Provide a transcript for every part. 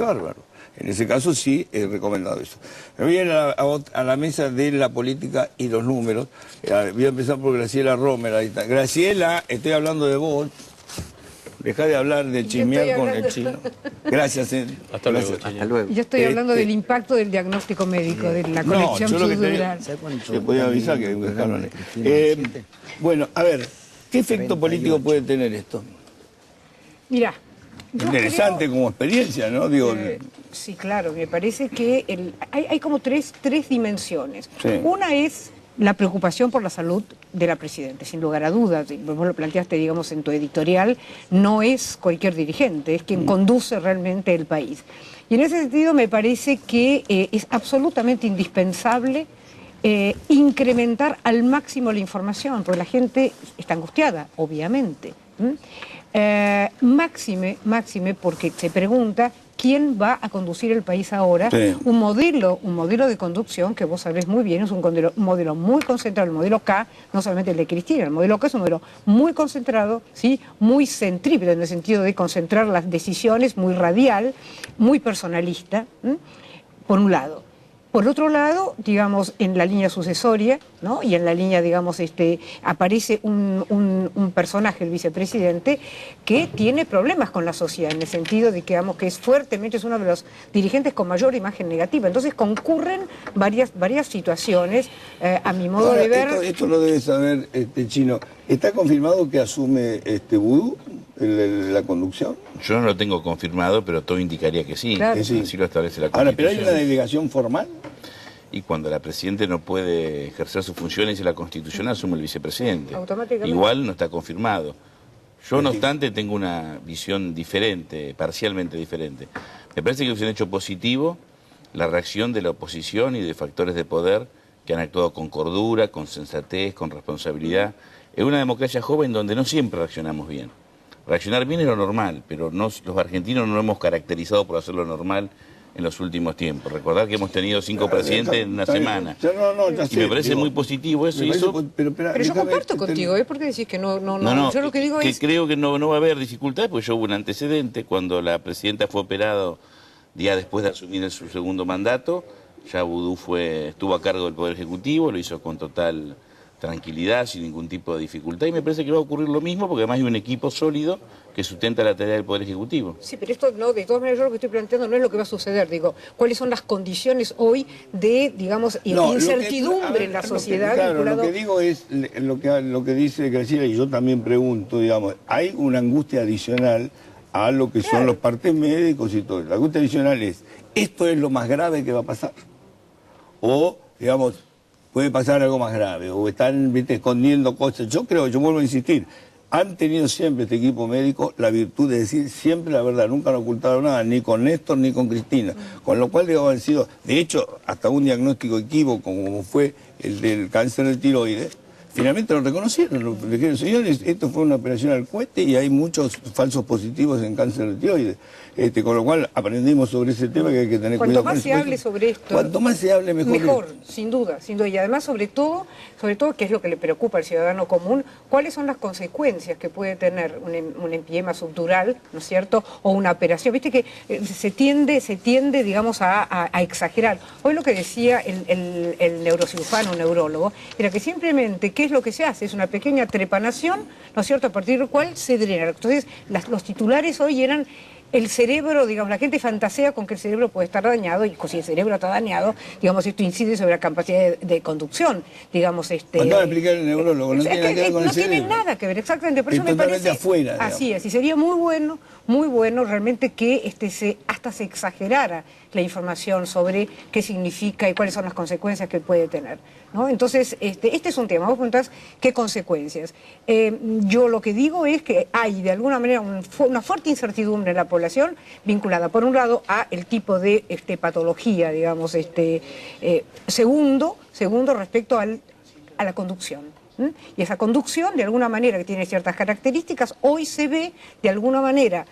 bárbaro. En ese caso sí he recomendado eso. Me voy a ir a la mesa de la política y los números. Voy a empezar por Graciela Romer. Ahí está. Graciela, estoy hablando de vos. Dejá de hablar de chismear con el chino. Gracias. Hasta luego. Hasta luego. Yo estoy hablando del impacto del diagnóstico médico, de la conexión subdural. Se podía avisar que bueno, a ver, ¿qué efecto político puede tener esto? Mirá. Interesante como experiencia, ¿no? Digo, sí, claro, me parece que hay como tres dimensiones. Sí. Una es la preocupación por la salud de la Presidenta, sin lugar a dudas. Vos lo planteaste, digamos, en tu editorial, no es cualquier dirigente, es quien conduce realmente el país. Y en ese sentido me parece que es absolutamente indispensable incrementar al máximo la información, porque la gente está angustiada, obviamente. Máxime porque se pregunta quién va a conducir el país ahora. Sí. Un modelo de conducción que vos sabés muy bien, es un modelo muy concentrado, el modelo K, no solamente el de Cristina, el modelo K es un modelo muy concentrado, ¿sí? Muy centrípeto en el sentido de concentrar las decisiones, muy radial, muy personalista, por un lado. Por otro lado, digamos, en la línea sucesoria, ¿no? Y en la línea, digamos, aparece un personaje, el vicepresidente, que tiene problemas con la sociedad, en el sentido de que, digamos, que es uno de los dirigentes con mayor imagen negativa. Entonces concurren varias situaciones, a mi modo de ver... Esto lo debe saber, Chino. ¿Está confirmado que asume Vudú la conducción? Yo no lo tengo confirmado, pero todo indicaría que sí. Claro. Así lo establece la Constitución. Ahora, ¿pero hay una delegación formal? Y cuando la Presidenta no puede ejercer sus funciones y la Constitución asume el vicepresidente. Automáticamente. Igual no está confirmado. Yo, no obstante, tengo una visión diferente, parcialmente diferente. Me parece que es un hecho positivo la reacción de la oposición y de factores de poder que han actuado con cordura, con sensatez, con responsabilidad. En una democracia joven donde no siempre reaccionamos bien. Reaccionar bien es lo normal, pero los argentinos no nos hemos caracterizado por hacerlo normal en los últimos tiempos. Recordar que hemos tenido 5 presidentes en una semana. Y me parece muy positivo eso. Pero yo comparto contigo, ¿por qué decís que no? Yo lo que digo es... creo que no va a haber dificultades, porque yo hubo un antecedente. Cuando la Presidenta fue operado, día después de asumir su segundo mandato, ya Vudú estuvo a cargo del Poder Ejecutivo, lo hizo con total tranquilidad, sin ningún tipo de dificultad, y me parece que va a ocurrir lo mismo, porque además hay un equipo sólido que sustenta la tarea del Poder Ejecutivo. Sí, pero esto no, de todas maneras yo lo que estoy planteando no es lo que va a suceder, digo, cuáles son las condiciones hoy de, digamos, incertidumbre en la sociedad. Claro, lo que digo es lo que dice Graciela, y yo también pregunto, digamos, hay una angustia adicional a lo que son los partes médicos y todo. La angustia adicional es, ¿esto es lo más grave que va a pasar? O, digamos, puede pasar algo más grave, o están escondiendo cosas. Yo vuelvo a insistir, han tenido siempre este equipo médico la virtud de decir siempre la verdad, nunca han ocultado nada, ni con Néstor ni con Cristina. Con lo cual, digamos, han sido, de hecho, hasta un diagnóstico equívoco como fue el del cáncer del tiroides, finalmente lo reconocieron. Le dijeron, señores, esto fue una operación al cohete y hay muchos falsos positivos en cáncer del tiroides. Con lo cual aprendimos sobre ese tema que hay que tener cuidado. Cuanto más se hable sobre esto, cuanto más se hable, mejor. Mejor, sin duda. Y además, sobre todo, que es lo que le preocupa al ciudadano común, cuáles son las consecuencias que puede tener un empiema subdural, ¿no es cierto?, o una operación. Viste que se tiende, digamos, a exagerar. Hoy lo que decía el neurocirujano, un neurólogo, era que simplemente, ¿qué es lo que se hace? Es una pequeña trepanación, ¿no es cierto?, a partir del cual se drena. Entonces, los titulares hoy eran... El cerebro, digamos, la gente fantasea con que el cerebro puede estar dañado, y si el cerebro está dañado, digamos, esto incide sobre la capacidad de conducción, digamos, Cuando va a explicar el neurólogo, no tiene nada que ver con el cerebro. No tiene nada que ver, exactamente, por eso me parece... afuera, así es, y sería muy bueno realmente que hasta se exagerara la información sobre qué significa y cuáles son las consecuencias que puede tener, ¿no? Entonces, este es un tema. Vos preguntás qué consecuencias. Yo lo que digo es que hay, de alguna manera, una fuerte incertidumbre en la población vinculada, por un lado, a el tipo de patología, digamos, segundo, respecto a la conducción. Y esa conducción, de alguna manera, que tiene ciertas características, hoy se ve, de alguna manera,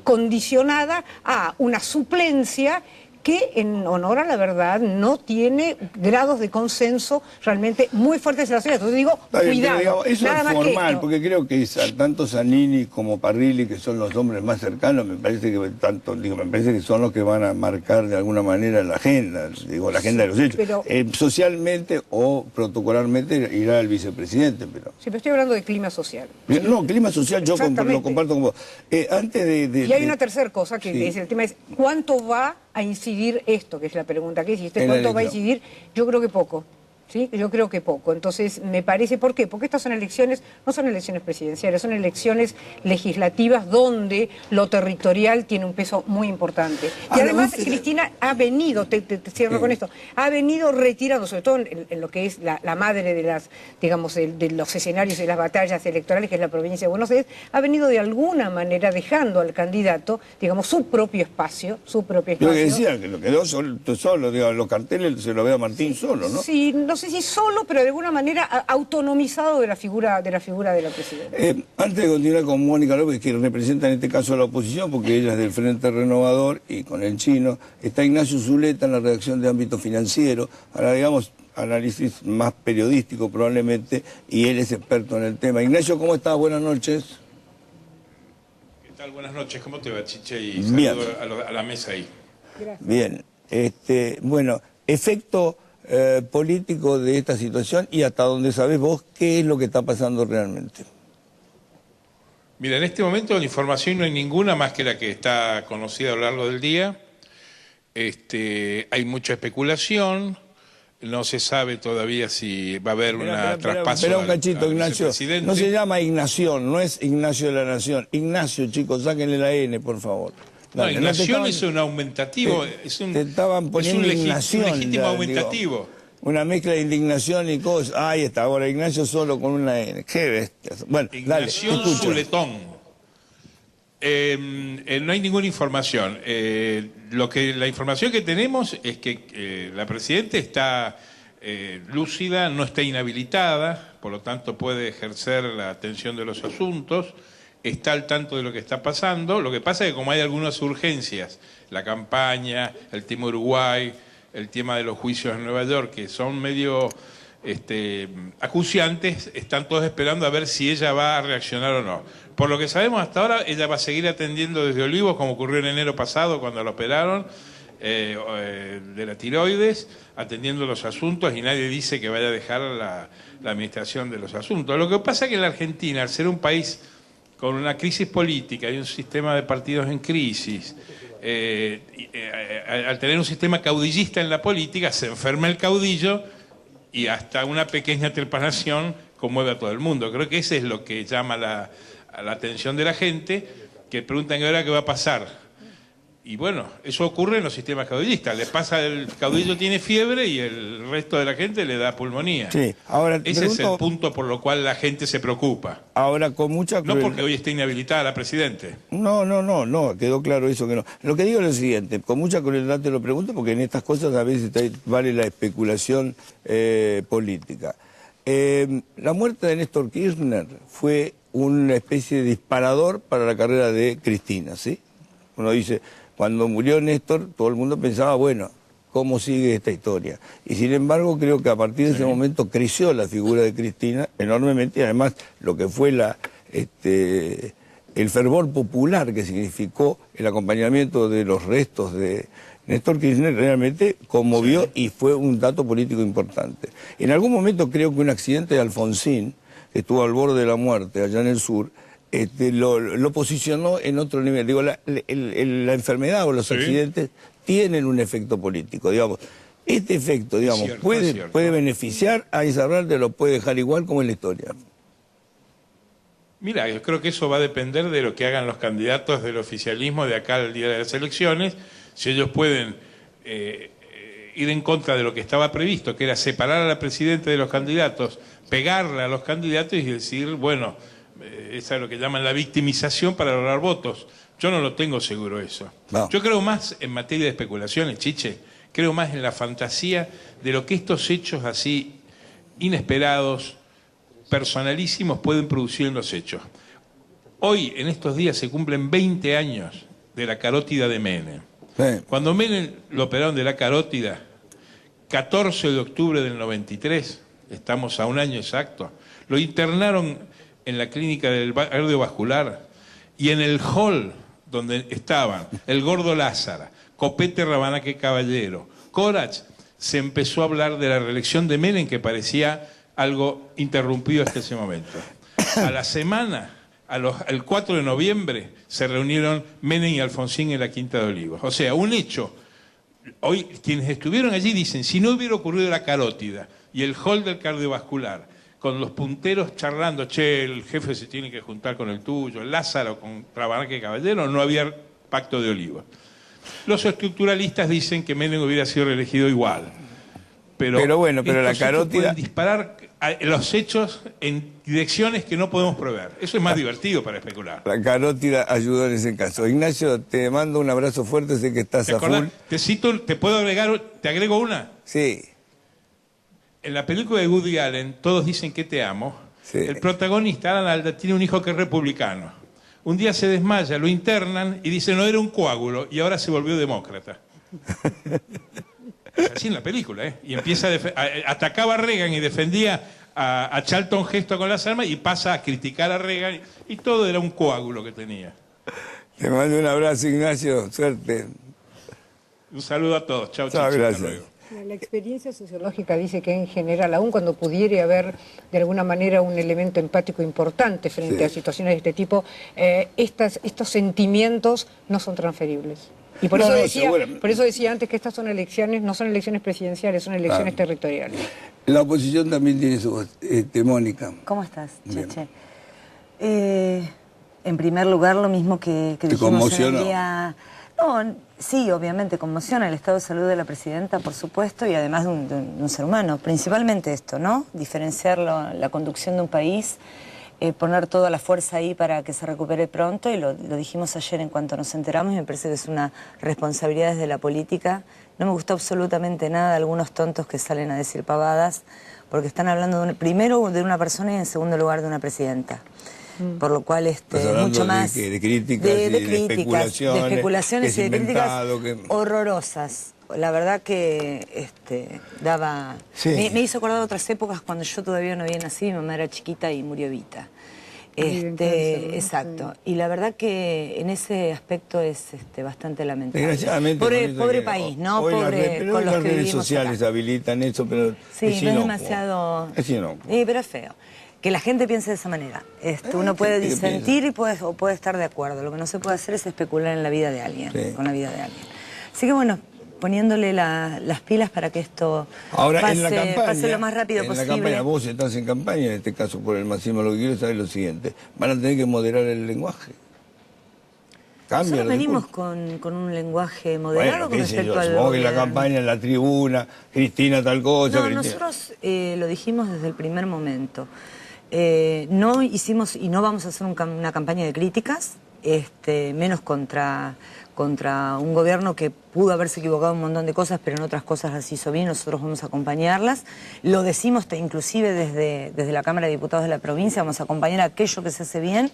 condicionada a una suplencia que en honor a la verdad no tiene grados de consenso realmente muy fuertes en la sociedad. Entonces digo, cuidado, digamos, eso nada es más formal, que porque creo que tanto Zanini como Parrilli, que son los hombres más cercanos, me parece que son los que van a marcar de alguna manera la agenda, la agenda de los hechos. Pero, socialmente o protocolarmente irá el vicepresidente. Pero... Sí, pero estoy hablando de clima social. No, clima social yo lo comparto con vos. Y hay una tercera cosa que es el tema, es ¿cuánto va a incidir esto? Que es la pregunta que hiciste. ¿Cuánto va a incidir? Yo creo que poco. ¿Sí? Yo creo que poco. Entonces, me parece, ¿por qué? Porque estas son elecciones, no son elecciones presidenciales, son elecciones legislativas donde lo territorial tiene un peso muy importante. Y además, Cristina ha venido, te cierro con esto, ha venido retirando, sobre todo en lo que es la madre de las, digamos, de los escenarios de las batallas electorales, que es la provincia de Buenos Aires, ha venido de alguna manera dejando al candidato, digamos, su propio espacio. Yo que decía, que lo quedó solo, digamos, los carteles se lo ve a Martín solo, ¿no? Sí, no sé si solo, pero de alguna manera autonomizado de la figura de la presidenta. Antes de continuar con Mónica López, que representa en este caso a la oposición, porque ella es del Frente Renovador y con el chino, está Ignacio Zuleta en la redacción de Ámbito Financiero, ahora digamos análisis más periodístico probablemente, y él es experto en el tema. Ignacio, ¿cómo estás? Buenas noches. ¿Qué tal? Buenas noches, ¿cómo te va, Chiche? Y saludo a la mesa ahí. Gracias. Bien, bueno, efecto político de esta situación y hasta donde sabés vos qué es lo que está pasando realmente. Mira, en este momento la información no hay ninguna más que la que está conocida a lo largo del día. Hay mucha especulación, no se sabe todavía si va a haber traspaso. Espera un cachito, Ignacio. No se llama Ignación, no es Ignacio de la Nación. Ignacio, chicos, sáquenle la N, por favor. No, Ignación es un aumentativo, es un legítimo aumentativo. Digo, una mezcla de indignación y cosas. Ahí está, ahora Ignacio solo con una N. Qué bestia. Bueno, Ignación Zuletón. No hay ninguna información. La información que tenemos es que la presidenta está lúcida, no está inhabilitada, por lo tanto puede ejercer la atención de los asuntos. Está al tanto de lo que está pasando. Lo que pasa es que como hay algunas urgencias, la campaña, el tema Uruguay, el tema de los juicios en Nueva York, que son medio acuciantes, están todos esperando a ver si ella va a reaccionar o no. Por lo que sabemos hasta ahora, ella va a seguir atendiendo desde Olivos, como ocurrió en enero pasado cuando la operaron de la tiroides, atendiendo los asuntos, y nadie dice que vaya a dejar la administración de los asuntos. Lo que pasa es que en la Argentina, al ser un país con una crisis política y un sistema de partidos en crisis, al tener un sistema caudillista en la política, se enferma el caudillo y hasta una pequeña trepanación conmueve a todo el mundo. Creo que ese es lo que llama a la atención de la gente, que preguntan ahora qué va a pasar. Y bueno, eso ocurre en los sistemas caudillistas. Le pasa, el caudillo tiene fiebre y el resto de la gente le da pulmonía. Sí, ahora ese es el punto por lo cual la gente se preocupa. Ahora con mucha No porque hoy esté inhabilitada la presidente. No, quedó claro eso que no. Lo que digo es lo siguiente, con mucha crueldad te lo pregunto, porque en estas cosas a veces vale la especulación política. La muerte de Néstor Kirchner fue una especie de disparador para la carrera de Cristina, ¿sí? Uno dice, cuando murió Néstor, todo el mundo pensaba, bueno, ¿cómo sigue esta historia? Y sin embargo, creo que a partir de ese momento creció la figura de Cristina enormemente, y además lo que fue el fervor popular que significó el acompañamiento de los restos de Néstor Kirchner realmente conmovió y fue un dato político importante. En algún momento creo que un accidente de Alfonsín, que estuvo al borde de la muerte allá en el sur, lo posicionó en otro nivel. Digo, la enfermedad o los accidentes tienen un efecto político, digamos. Este efecto, digamos, puede beneficiar a Izarralde, lo puede dejar igual como en la historia. Mira, yo creo que eso va a depender de lo que hagan los candidatos del oficialismo de acá al día de las elecciones. Si ellos pueden ir en contra de lo que estaba previsto, que era separar a la presidenta de los candidatos, pegarla a los candidatos y decir, bueno, esa es lo que llaman la victimización para lograr votos. Yo no lo tengo seguro eso. No. Yo creo más en materia de especulaciones, Chiche, creo más en la fantasía de lo que estos hechos así inesperados, personalísimos, pueden producir en los hechos. Hoy, en estos días, se cumplen 20 años de la carótida de Menem. Sí. Cuando Menem lo operaron de la carótida, 14 de octubre del 93, estamos a un año exacto, lo internaron en la clínica del cardiovascular y en el hall donde estaban el Gordo Lázara, Copete Rabanaque Caballero, Corach, se empezó a hablar de la reelección de Menem, que parecía algo interrumpido hasta ese momento. A la semana, el 4 de noviembre, se reunieron Menem y Alfonsín en la Quinta de Olivos. O sea, un hecho. Hoy quienes estuvieron allí dicen, si no hubiera ocurrido la carótida y el hall del cardiovascular, con los punteros charlando, che, el jefe se tiene que juntar con el tuyo, el Lázaro con Rabanaque Caballero, no había pacto de Olivos. Los estructuralistas dicen que Menem hubiera sido reelegido igual. Pero bueno, pero la carótida pueden disparar los hechos en direcciones que no podemos prever. Eso es más divertido para especular. La carótida ayudó en ese caso. Ignacio, te mando un abrazo fuerte, sé que estás a full. Te cito, te puedo agregar, te agrego una. Sí. En la película de Woody Allen, Todos dicen que te amo, sí. El protagonista, Alan Alda, tiene un hijo que es republicano. Un día se desmaya, lo internan y dice no era un coágulo y ahora se volvió demócrata. Así en la película, ¿eh? Y empieza atacaba a Reagan y defendía a Charlton Heston con las armas y pasa a criticar a Reagan y todo era un coágulo que tenía. Te mando un abrazo, Ignacio, suerte. Un saludo a todos. Chao, chao. Gracias. La experiencia sociológica dice que en general, aun cuando pudiera haber de alguna manera un elemento empático importante frente a situaciones de este tipo, estos sentimientos no son transferibles. Y por eso decía antes que estas son elecciones, no son elecciones presidenciales, son elecciones territoriales. La oposición también tiene su voz. Mónica. ¿Cómo estás, Cheche? En primer lugar, lo mismo que dijimos en el día... No, sí, obviamente, conmociona el estado de salud de la presidenta, por supuesto, y además de un ser humano. Principalmente esto, ¿no? Diferenciar la conducción de un país, poner toda la fuerza ahí para que se recupere pronto, y lo dijimos ayer en cuanto nos enteramos, y me parece que es una responsabilidad desde la política. No me gustó absolutamente nada algunos tontos que salen a decir pavadas, porque están hablando primero de una persona y en segundo lugar de una presidenta. Por lo cual mucho más de críticas, de especulaciones y de críticas horrorosas. La verdad que daba... Sí. Me hizo acordar otras épocas cuando yo todavía no había nacido, mi mamá era chiquita y murió Evita. Exacto. Sí. Y la verdad que en ese aspecto es bastante lamentable. Desgraciadamente, pobre país, ¿no? Pobre con los que vivimos. Las redes sociales habilitan eso, pero sí, no es demasiado... pero es feo. Que la gente piense de esa manera. Uno puede disentir y puede estar de acuerdo. Lo que no se puede hacer es especular en la vida de alguien, con la vida de alguien. Así que bueno, poniéndole las pilas para que esto pase lo más rápido posible. En la campaña, vos estás en campaña, en este caso por el Máximo, lo que quiero saber es lo siguiente. Van a tener que moderar el lenguaje. Nosotros venimos con un lenguaje moderado con respecto al... Supongo que en la campaña, en la tribuna, Cristina tal cosa... No, nosotros lo dijimos desde el primer momento. No hicimos y no vamos a hacer una campaña de críticas, menos contra un gobierno que pudo haberse equivocado en un montón de cosas, pero en otras cosas las hizo bien. Nosotros vamos a acompañarlas. Lo decimos inclusive desde la Cámara de Diputados de la provincia, vamos a acompañar aquello que se hace bien.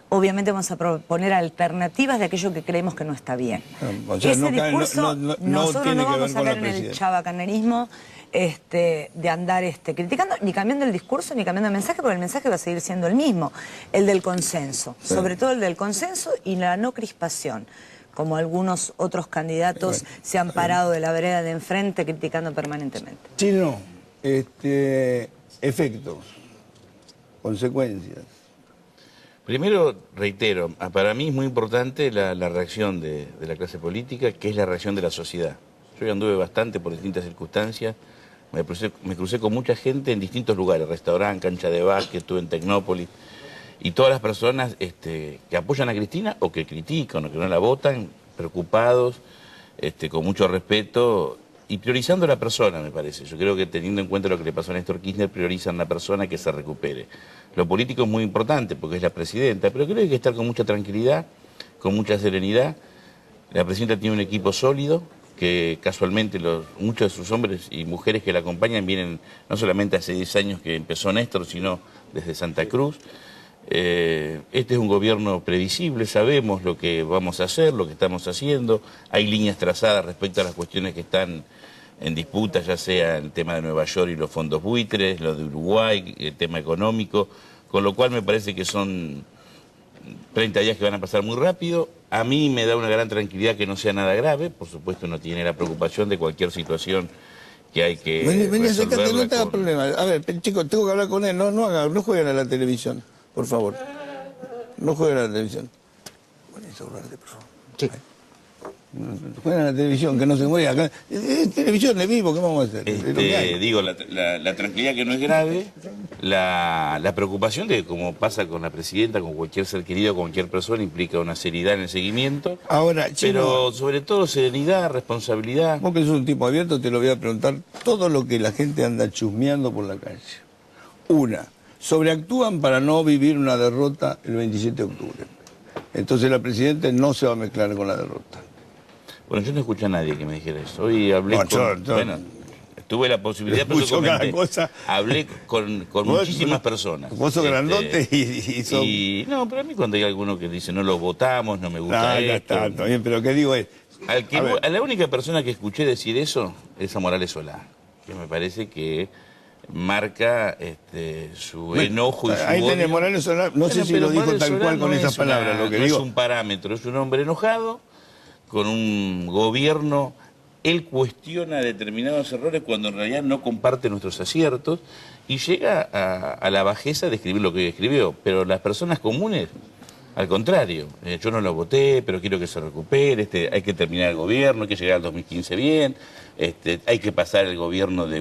Obviamente vamos a proponer alternativas de aquello que creemos que no está bien. O sea, ese discurso nosotros no vamos a caer en el chabacanerismo de andar criticando, ni cambiando el discurso, ni cambiando el mensaje, porque el mensaje va a seguir siendo el mismo, el del consenso, sobre todo el del consenso y la no crispación, como algunos otros candidatos se han parado de la vereda de enfrente criticando permanentemente. Chino, efectos, consecuencias. Primero, reitero, para mí es muy importante la reacción de la clase política, que es la reacción de la sociedad. Yo ya anduve bastante por distintas circunstancias, me crucé con mucha gente en distintos lugares, restaurante, cancha de básquet, estuve en Tecnópolis, y todas las personas que apoyan a Cristina o que critican o que no la votan, preocupados, con mucho respeto y priorizando a la persona, me parece. Yo creo que teniendo en cuenta lo que le pasó a Néstor Kirchner, priorizan a la persona que se recupere. Lo político es muy importante porque es la presidenta, pero creo que hay que estar con mucha tranquilidad, con mucha serenidad. La presidenta tiene un equipo sólido, que casualmente muchos de sus hombres y mujeres que la acompañan vienen no solamente hace 10 años que empezó Néstor, sino desde Santa Cruz. Este es un gobierno previsible, sabemos lo que vamos a hacer, lo que estamos haciendo, hay líneas trazadas respecto a las cuestiones que están en disputa, ya sea el tema de Nueva York y los fondos buitres, lo de Uruguay, el tema económico, con lo cual me parece que son 30 días que van a pasar muy rápido. A mí me da una gran tranquilidad que no sea nada grave, por supuesto uno tiene la preocupación de cualquier situación que hay que Vení, acércate, no te hagas con... problema. A ver, chicos, tengo que hablar con él, no jueguen a la televisión, por favor. No jueguen a la televisión. Bueno, eso hablar de persona. Sí. Juegan a la televisión, que no se mueve acá. Es televisión de vivo, ¿qué vamos a hacer? Digo, la tranquilidad que no es grave, la preocupación de, como pasa con la presidenta, con cualquier ser querido, con cualquier persona, implica una seriedad en el seguimiento. Ahora, pero sobre todo serenidad, responsabilidad. Vos que sos un tipo abierto, te lo voy a preguntar todo lo que la gente anda chusmeando por la calle. Una, sobreactúan para no vivir una derrota el 27 de octubre. Entonces la presidenta no se va a mezclar con la derrota. Bueno, yo no escuché a nadie que me dijera eso. Hoy hablé bueno, tuve la posibilidad, pero hablé con muchísimas personas. Vos sos grandote y no, pero a mí cuando hay alguno que dice no lo votamos, no me gusta esto. Está bien, pero ¿qué digo es? A la única persona que escuché decir eso es a Morales Solá, que me parece que marca su enojo y su ahí odio. tenés Morales Solá, no sé si lo dijo tal cual con esas palabras, lo que digo. No es un parámetro, es un hombre enojado con un gobierno. Él cuestiona determinados errores cuando en realidad no comparte nuestros aciertos y llega a la bajeza de escribir lo que escribió. Pero las personas comunes, al contrario, yo no lo voté, pero quiero que se recupere, hay que terminar el gobierno, hay que llegar al 2015 bien, hay que pasar el gobierno de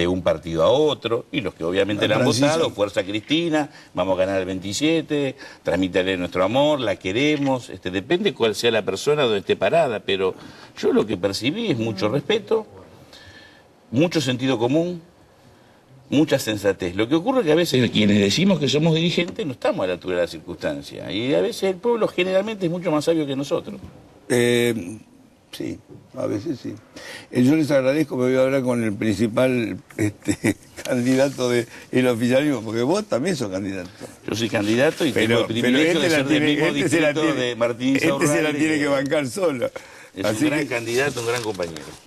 un partido a otro, y los que obviamente la han votado, Fuerza Cristina, vamos a ganar el 27, transmítanle nuestro amor, la queremos, depende cuál sea la persona donde esté parada, pero yo lo que percibí es mucho respeto, mucho sentido común, mucha sensatez. Lo que ocurre es que a veces quienes decimos que somos dirigentes no estamos a la altura de la circunstancia. Y a veces el pueblo generalmente es mucho más sabio que nosotros. Sí, a veces sí. Yo les agradezco, me voy a hablar con el principal candidato del oficialismo, porque vos también sos candidato. Yo soy candidato y tengo el privilegio de ser del mismo distrito de Martín Insaurralde. Se la tiene que bancar solo. Es un gran candidato, un gran compañero.